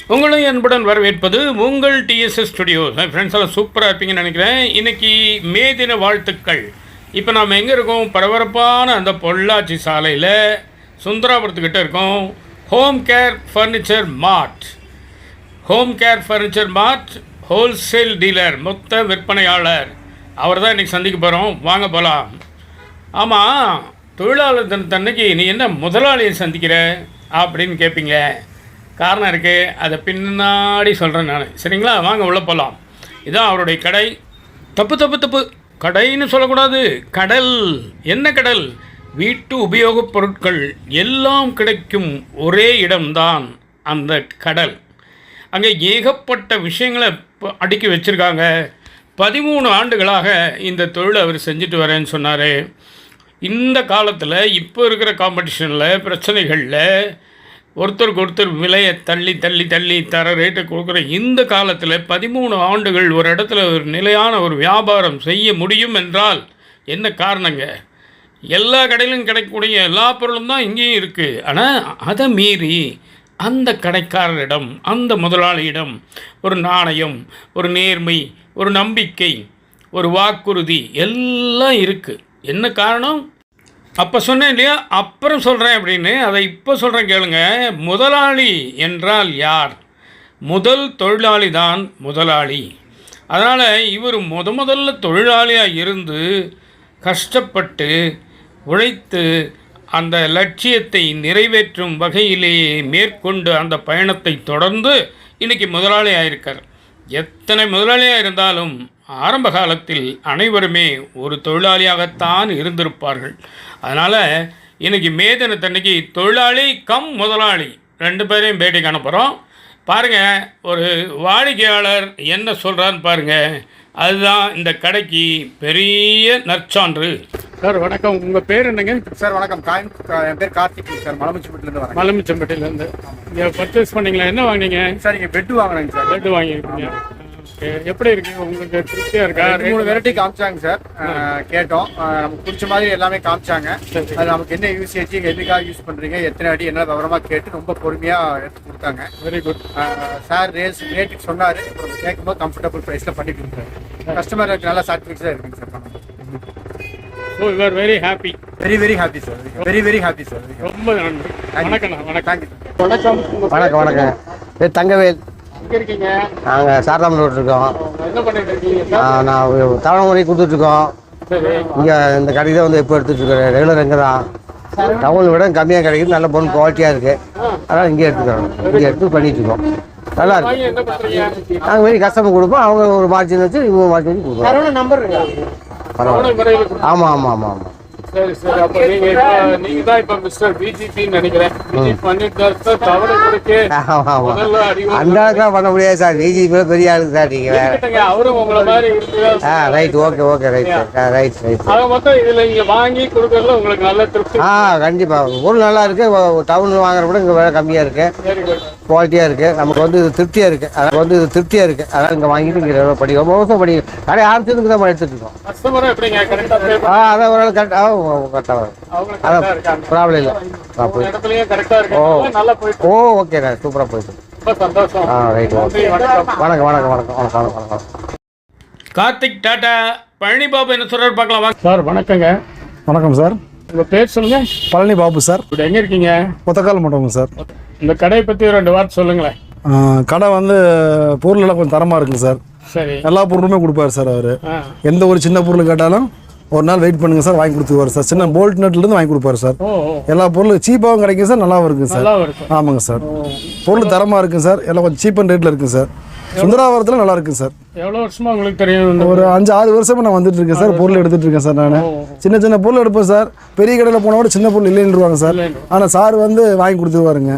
உங்களும் அன்புடன் வரவேற்பது உங்கள் டிஎஸ்எஸ் ஸ்டுடியோ. ஃப்ரெண்ட்ஸ் எல்லாம் சூப்பராக இருப்பீங்கன்னு நினைக்கிறேன். இன்றைக்கி மே தின வாழ்த்துக்கள். இப்போ நாம் எங்கே இருக்கோம்? பரபரப்பான அந்த பொள்ளாச்சி சாலையில் சுந்தராபுரத்துக்கிட்ட இருக்கோம். ஹோம் கேர் ஃபர்னிச்சர் மார்ட். ஹோம் கேர் ஃபர்னிச்சர் மார்ட் ஹோல்சேல் டீலர், மொத்த விற்பனையாளர். அவர் தான் இன்றைக்கி சந்திக்க போகிறோம். வாங்க போகலாம். ஆமாம், தொழிலாளர் தினத்தன்னைக்கு நீ என்ன முதலாளியை சந்திக்கிற அப்படின்னு கேட்பீங்க. காரணம் இருக்குது, அதை பின்னாடி சொல்கிறேன் நான். சரிங்களா? வாங்க உள்ளே போகலாம். இதுதான் அவருடைய கடை. தப்பு கடைன்னு சொல்லக்கூடாது, கடல். என்ன கடல்? வீட்டு உபயோகப் பொருட்கள் எல்லாம் கிடைக்கும் ஒரே இடம்தான் அந்த கடல். அங்கே ஏகப்பட்ட விஷயங்களை அடுக்கி வச்சுருக்காங்க. 13 ஆண்டுகளாக இந்த தொழிலை அவர் செஞ்சுட்டு வரேன்னு சொன்னார். இந்த காலத்தில் இப்போ இருக்கிற காம்படிஷனில், பிரச்சனைகளில் ஒருத்தருக்கு ஒருத்தர் விலையை தள்ளி தர ரேட்டை கொடுக்குற இந்த காலத்தில் 13 ஆண்டுகள் ஒரு இடத்துல ஒரு நிலையான ஒரு வியாபாரம் செய்ய முடியும் என்றால் என்ன காரணங்க? எல்லா கடையிலும் கிடைக்கக்கூடிய எல்லா பொருளும் தான் இங்கேயும் இருக்குது. ஆனால் அதை மீறி அந்த கடைக்காரரிடம், அந்த முதலாளியிடம் ஒரு நாணயம், ஒரு நேர்மை, ஒரு நம்பிக்கை, ஒரு வாக்குறுதி எல்லாம் இருக்குது. என்ன காரணம்? அப்போ சொன்னேன் இல்லையா, அப்புறம் சொல்கிறேன் அப்படின்னு. அதை இப்போ சொல்கிறேன் கேளுங்க. முதலாளி என்றால் யார்? முதல் தொழிலாளி தான் முதலாளி. அதனால் இவர் முதல்ல தொழிலாளியாக இருந்து கஷ்டப்பட்டு உழைத்து அந்த லட்சியத்தை நிறைவேற்றும் வகையிலேயே மேற்கொண்டு அந்த பயணத்தை தொடர்ந்து இன்றைக்கி முதலாளியாக இருக்கார். எத்தனை முதலாளியாக இருந்தாலும் ஆரம்ப காலத்தில் அனைவருமே ஒரு தொழிலாளியாகத்தான் இருந்திருப்பார்கள். அதனால் இன்றைக்கி மே தினத்தன்னைக்கு தொழிலாளி கம் முதலாளி 2 பேரையும் பேட்டி காண போகிறோம். பாருங்கள், ஒரு வாடிக்கையாளர் என்ன சொல்கிறான்னு பாருங்கள். அதுதான் இந்த கடைக்கு பெரிய நற்சான்று. சார் வணக்கம், உங்கள் பேர் என்னங்க? சார் வணக்கம், என் பேர் கார்த்திக் சார். மலமிச்சம்பட்டிலேருந்து வரேன். மலமிச்சம்பட்டிலேருந்து இங்கே பர்ச்சேஸ் பண்ணிங்களா? என்ன வாங்கினீங்க? சார் இங்கே பெட்டு வாங்கினேங்க சார். பெட்டு வாங்கியிருக்கீங்க. எப்படி இருக்கு? உங்களுக்கு திருப்தியாக இருக்கா? 3 வெரைட்டி காமிச்சாங்க சார். கேட்டோம், நமக்கு பிடிச்ச மாதிரி எல்லாமே காமிச்சாங்க. அது நமக்கு என்ன யூசேஜ், எதுக்காக யூஸ் பண்ணுறீங்க, எத்தனை அடி, என்ன விவரமாக கேட்டு ரொம்ப பொறுமையாக எடுத்து கொடுத்தாங்க. Very good. சார் ரேட்டுக்கு சொன்னார். கேட்கும்போது கம்ஃபர்டபுள் ப்ரைஸில் பண்ணி கொடுத்தாரு. கஸ்டமருக்கு நல்லா சாட்டிஸ்ஃபேக்ஷனாக இருக்குங்க sir. So you are very happy? Very happy sir. Very happy sir. ரொம்ப நன்றி. வணக்கம். தேங்க்யூ. வணக்கம். பேர் தங்கவேல். எங்கே இருக்கீங்க? நாங்கள் சாரதாமன் ரோட் இருக்கோம். என்ன பண்ணிட்டு இருக்கீங்க? நான் தவணை கொடுத்துட்ருக்கோம். இங்கே இந்த கடைக்கு தான் வந்து இப்போ எடுத்துகிட்ருக்கேன். ரெகுலர் எங்கே தான் டவுனை விட கம்மியாக கிடைக்குது. நல்ல பொருள் குவாலிட்டியாக இருக்குது. அதனால் இங்கே எடுத்துக்கிறோம். இங்கே எடுத்து பண்ணிகிட்ருக்கோம். நல்லா இருக்கு. நாங்கள் வெளியே கஸ்டமர் கொடுப்போம். அவங்க ஒரு மார்ஜின் வச்சு இவங்க மார்ஜின் வச்சு கொடுப்போம். பரவாயில்ல. ஆமாம். சரி. அப்போ நீங்கள் தான் இப்போ மிஸ்டர் பிஜிபின்னு நினைக்கிறேன். தவணை கொடுக்க அந்த பண்ண முடியாது சார். பிஜிபி பெரிய ஆளுக்கு சார். நீங்கள் அவரும் உங்களை மாதிரி ரைட். Okay right. மொத்தம் இதில் இங்கே வாங்கி கொடுக்கறதுல உங்களுக்கு நல்ல திருப்தி? கண்டிப்பாக. பொருள் நல்லா இருக்குது. டவுன் வாங்குற கூட இங்கே விலை கம்மியாக இருக்குது. குவாலிட்டியாக இருக்குது. நமக்கு வந்து இது திருப்தியாக இருக்குது. அதனால் இங்கே வாங்கிட்டு இங்கே படிக்கும். ரொம்ப வருஷம் படிக்கும். கடை ஆரம்பிச்சதுக்கு தான் எடுத்துகிட்டு இருக்கோம். கஸ்டமரும் எப்படிங்க? அதான் ஒரு கரெக்டாக ப்ராப்ளம் இல்லை. ஓகே சூப்பராக போயிட்டு. ரைட். வணக்கம். கார்த்திக், டாடா. பழனி பாபு என்ன சொல்றாரு பார்க்கலாம் சார். வணக்கங்க. வணக்கம் சார். உங்கள் பேர் சொல்லுங்க. பழனி பாபு சார். இப்போ எங்கே இருக்கீங்க? ஒத்தக்கால் மண்டபம் சார். இந்த கடையை பற்றி 2 வார்த்தை சொல்லுங்களேன். கடை வந்து பொருள் எல்லாம் கொஞ்சம் தரமாக இருக்குங்க சார். சரி. எல்லா பொருளுமே கொடுப்பாரு சார். அவர் எந்த ஒரு சின்ன பொருள் கேட்டாலும் ஒரு நாள் வெயிட் பண்ணுங்க சார், வாங்கி கொடுத்துருவாரு சார். சின்ன போல்ட் நட்லேருந்து வாங்கி கொடுப்பாரு சார். எல்லா பொருளும் சீப்பாகவும் கிடைக்கும் சார், நல்லாவும் இருக்குங்க சார். ஆமாங்க சார். பொருள் தரமாக இருக்குங்க சார். எல்லாம் கொஞ்சம் சீப் அண்ட் ரேட்டில் இருக்குங்க சார். சுந்தராவரத்தில் நல்லா இருக்குங்க சார். எவ்வளோ வருஷமா உங்களுக்கு தெரியும்? ஒரு 5-6 வருஷமா நான் வந்துட்டு இருக்கேன் சார். பொருள் எடுத்துட்டு இருக்கேன் சார். நான் சின்ன பொருள் எடுப்பேன் சார். பெரிய கடையில் போனால் கூட சின்ன பொருள் இல்லைன்னுருவாங்க சார். ஆனால் சார் வந்து வாங்கி கொடுத்துருவாருங்க.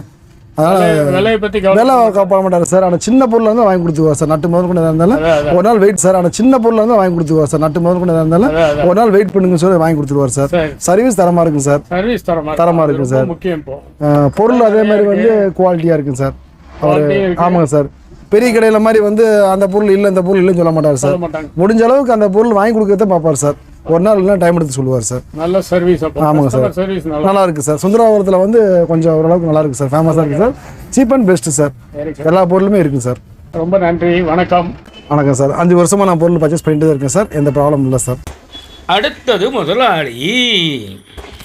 அதனால் விலை காப்பாட மாட்டார் சார். ஆனால் சின்ன பொருள் வந்து வாங்கி கொடுத்துருவார் சார். நட்டு முதல் கொண்டு இருந்தாலும் ஒரு நாள் வெயிட் சார். ஆனால் சின்ன பொருள் வந்து வாங்கி கொடுத்துருவார் சார். நட்டு முதல் கொண்டு இருந்தாலும் ஒரு நாள் வெயிட் பண்ணுங்க சொல்லி வாங்கி கொடுத்துருவார் சார். சர்வீஸ் தரமாக இருக்குங்க சார். தரமாக இருக்குங்க சார். பொருள் அதே மாதிரி வந்து குவாலிட்டியாக இருக்குங்க சார். அவர் ஆமாங்க சார். பெரிய கடையில் மாதிரி வந்து அந்த பொருள் இல்லை இந்த பொருள் இல்லைன்னு சொல்ல மாட்டார் சார். முடிஞ்ச அளவுக்கு அந்த பொருள் வாங்கி கொடுக்கறத பார்ப்பார் சார். ஒரு நாள் இல்லைனா டைம் எடுத்து சொல்லுவார் சார். நல்ல சர்வீஸ். ஆமாங்க சார், சர்வீஸ் நல்லா இருக்குது சார். சுந்தராபுரத்தில் வந்து கொஞ்சம் ஓரளவுக்கு நல்லா இருக்குது சார், ஃபேமஸாக இருக்குது sir, cheap and best sir, எல்லா பொருளுமே இருக்குது சார். ரொம்ப நன்றி, வணக்கம். வணக்கம் சார். 5 வருஷமாக நான் பொருள் பர்ச்சேஸ் பண்ணிட்டு தான் இருக்கேன் சார், எந்த ப்ராப்ளம் இல்லை சார். அடுத்தது முதலாளி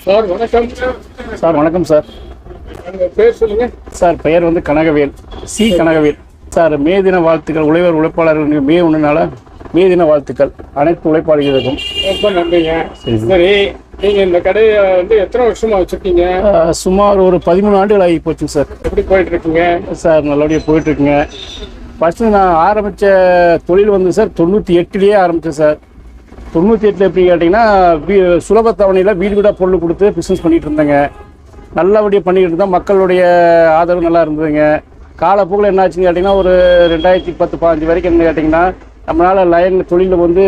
சார். வணக்கம் சார். வணக்கம் சார். பேர் சொல்லுங்க சார். பெயர் வந்து கனகவேல், சி கனகவேல் சார். மே தின வாழ்த்துக்கள் உழைப்பாளர்களுக்கு மே 1 மே தின வாழ்த்துக்கள் அனைத்து உழைப்பாளிகளுக்கும். ரொம்ப நன்றிங்க. சரி, நீங்கள் இந்த கடையை வந்து எத்தனை வருஷமாக வச்சுருக்கீங்க? சுமார் ஒரு 13 ஆண்டுகள் ஆகி போச்சுங்க சார். எப்படி போயிட்டுருக்குங்க சார்? நல்லபடியாக போயிட்டுருக்குங்க. ஃபஸ்ட்டு நான் ஆரம்பித்த தொழில் வந்து சார் 98லேயே ஆரம்பித்தேன் சார். 98 எப்படி கேட்டிங்கன்னா சுலபத்தவணையில் வீடு வீடாக பொருள் கொடுத்து பிஸ்னஸ் பண்ணிகிட்டு இருந்தேங்க. நல்லபடியாக பண்ணிக்கிட்டு இருந்தோம். மக்களுடைய ஆதரவு நல்லா இருந்ததுங்க. காலப்போக்கில் என்ன ஆச்சுன்னு கேட்டிங்கன்னா ஒரு 2010-15 வரைக்கும் என்ன கேட்டிங்கன்னா நம்மளால் லைனில் தொழிலில் வந்து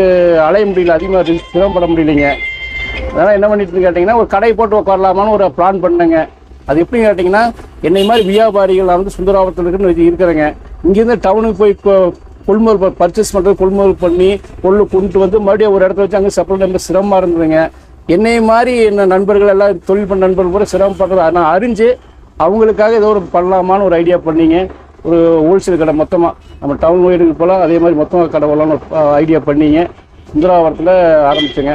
அலைய முடியல, அதிகமாக சிரமப்பட முடியலைங்க. அதனால் என்ன பண்ணிட்டு கேட்டிங்கன்னா ஒரு கடை போட்டு உட்காரலாமான்னு ஒரு பிளான் பண்ணேங்க. அது எப்படின்னு கேட்டிங்கன்னா என்னை மாதிரி வியாபாரிகள் நான் வந்து சுந்தராபுரத்தில் இருக்கிறேங்க. இங்கேருந்து டவுனுக்கு போய் கொள்முதல் பர்ச்சேஸ் பண்ணுறது, கொள்முதல் பண்ணி பொருள் கொண்டு வந்து மறுபடியும் ஒரு இடத்துல வச்சு அங்கே சப்ளை ரொம்ப சிரமமாக இருந்ததுங்க. என்னை மாதிரி என்ன நண்பர்கள் எல்லாம் தொழில் பண்ண நண்பர்கள் கூட சிரமப்படுறது நான் அறிஞ்சு அவங்களுக்காக ஏதோ ஒரு பண்ணலாமான்னு ஒரு ஐடியா பண்ணிங்க. ஒரு ஹோல்சேல் கடை மொத்தமாக நம்ம டவுன் வீடுக்கு போகலாம், அதே மாதிரி மொத்தமாக கடை போகலான்னு ஒரு ஐடியா பண்ணிங்க. சுந்தராபுரத்தில் ஆரம்பித்தேங்க.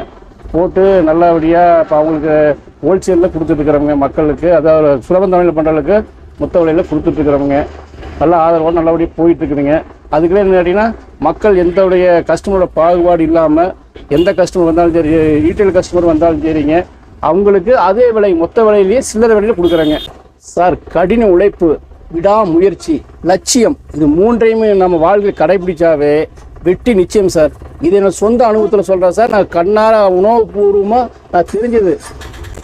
போட்டு நல்லபடியாக இப்போ அவங்களுக்கு ஹோல்சேலில் கொடுத்துட்ருக்குறவங்க மக்களுக்கு, அதாவது சுலபந்தவணையில் பண்ணுறவங்களுக்கு மொத்த விலையில் கொடுத்துட்ருக்குறவங்க. நல்லா ஆதரவோடு நல்லபடியாக போயிட்டுருக்குதுங்க. அதுக்குள்ளே என்ன கேட்டிங்கன்னா மக்கள் எந்தவுடைய கஸ்டமரோட பாகுபாடு இல்லாமல் எந்த கஸ்டமர் வந்தாலும் சரி, ரீட்டைல் கஸ்டமர் வந்தாலும் சரிங்க, அவங்களுக்கு அதே விலை மொத்த விலையிலேயே சில்லறை விலையில் கொடுக்குறாங்க சார். கடின உழைப்பு, விடாமுயற்சி, லட்சியம், இது 3ஐயுமே நம்ம வாழ்க்கையில் கடைபிடிச்சாவே வெற்றி நிச்சயம் சார். இது என்னோட சொந்த அனுபவத்தில் சொல்கிறேன் சார். நான் கண்ணார உணவுபூர்வமாக நான் தெரிஞ்சது,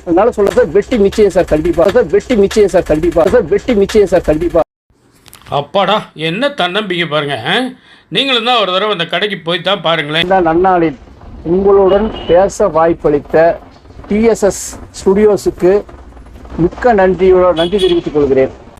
அதனால சொல்கிறேன் சார். வெற்றி நிச்சயம் சார், கண்டிப்பாக சார். வெற்றி நிச்சயம் சார், கண்டிப்பாக சார். வெற்றி நிச்சயம் சார், கண்டிப்பாக. அப்பாடா, என்ன தன்னம்பிக்கை பாருங்க. நீங்களும் தான் ஒரு தடவை அந்த கடைக்கு போய் தான் பாருங்களேன். இந்த நன்னாளில் உங்களுடன் பேச வாய்ப்பளித்த டிஎஸ்எஸ் ஸ்டுடியோஸுக்கு மிக்க நன்றி தெரிவித்துக் கொள்கிறேன்.